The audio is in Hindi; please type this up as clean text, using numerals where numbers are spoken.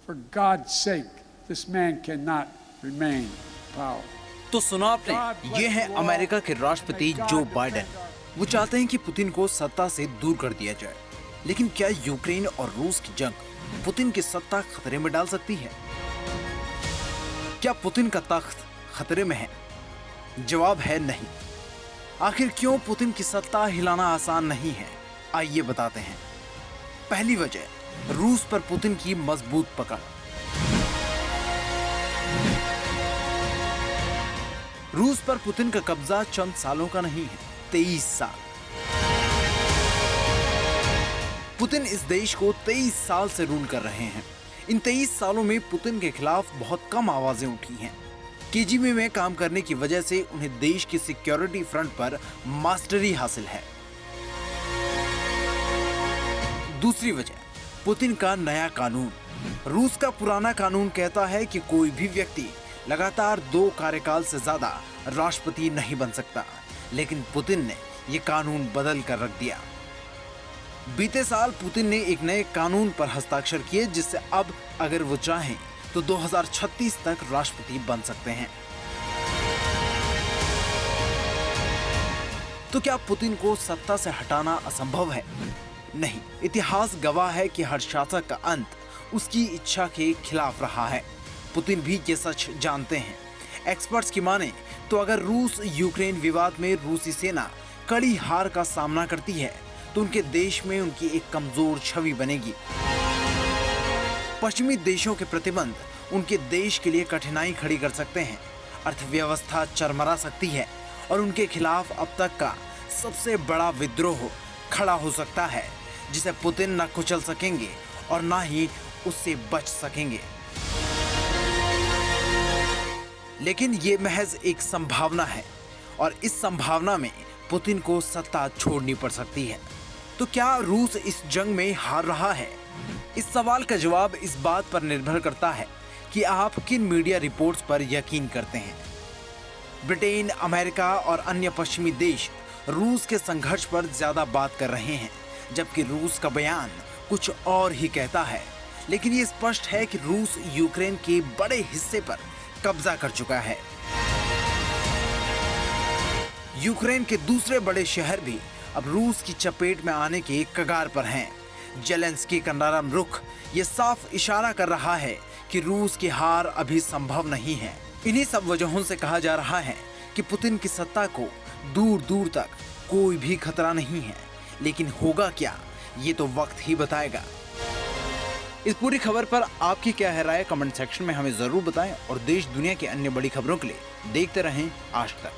For God's sake, this man cannot remain in power. तो सुना आपने, ये है अमेरिका के राष्ट्रपति जो बाइडेन। वो चाहते हैं कि पुतिन को सत्ता से दूर कर दिया जाए। लेकिन क्या यूक्रेन और रूस की जंग पुतिन की सत्ता खतरे में डाल सकती है? क्या पुतिन का तख्त खतरे में है? जवाब है नहीं। आखिर क्यों पुतिन की सत्ता हिलाना आसान नहीं है? आइए बताते हैं। पहली वजह, रूस पर पुतिन की मजबूत पकड़। रूस पर पुतिन का कब्जा चंद सालों का नहीं है, 23 साल। पुतिन इस देश को 23 साल से रूल कर रहे हैं। इन 23 सालों में पुतिन के खिलाफ बहुत कम आवाजें उठी हैं। केजीबी में काम करने की वजह से उन्हें देश की सिक्योरिटी फ्रंट पर मास्टरी हासिल है। दूसरी वजह, पुतिन का नया कानून। रूस का पुराना कानून कहता है कि कोई भी व्यक्ति लगातार 2 कार्यकाल से ज्यादा राष्ट्रपति नहीं बन सकता, लेकिन पुतिन ने यह कानून बदल कर रख दिया। बीते साल पुतिन ने एक नए कानून पर हस्ताक्षर किए, जिससे अब अगर वो चाहें तो 2036 तक राष्ट्रपति बन सकते हैं। तो क्या पुतिन को सत्ता से हटाना असंभव है? नहीं, इतिहास गवाह है कि हर शासक का अंत उसकी इच्छा के खिलाफ रहा है। पुतिन भी ये सच जानते हैं। एक्सपर्ट्स की माने तो अगर रूस यूक्रेन विवाद में रूसी सेना कड़ी हार का सामना करती है तो उनके देश में उनकी एक कमजोर छवि बनेगी। पश्चिमी देशों के प्रतिबंध उनके देश के लिए कठिनाई खड़ी कर सकते हैं। अर्थव्यवस्था चरमरा सकती है और उनके खिलाफ अब तक का सबसे बड़ा विद्रोह खड़ा हो सकता है, जिसे पुतिन न कुचल सकेंगे और न ही उससे बच सकेंगे। लेकिन ये महज एक संभावना है और इस संभावना में पुतिन को सत्ता छोड़नी पड़ सकती है। तो क्या रूस इस जंग में हार रहा है? इस सवाल का जवाब इस बात पर निर्भर करता है कि आप किन मीडिया रिपोर्ट्स पर यकीन करते हैं। ब्रिटेन, अमेरिका और अन्य पश्चिमी देश रूस के संघर्ष पर ज्यादा बात कर रहे हैं, जबकि रूस का बयान कुछ और ही कहता है। लेकिन ये स्पष्ट है कि रूस यूक्रेन के बड़े हिस्से पर कब्जा कर चुका है। यूक्रेन के दूसरे बड़े शहर भी अब रूस की चपेट में आने के कगार पर हैं। जेलेंस्की का नरम रुख ये साफ इशारा कर रहा है कि रूस की हार अभी संभव नहीं है। इन्हीं सब वजहों से कहा जा रहा है कि पुतिन की सत्ता को दूर दूर तक कोई भी खतरा नहीं है। लेकिन होगा क्या, ये तो वक्त ही बताएगा। इस पूरी खबर पर आपकी क्या है राय? कमेंट सेक्शन में हमें जरूर बताएं और देश दुनिया की अन्य बड़ी खबरों के लिए देखते रहें आज तक।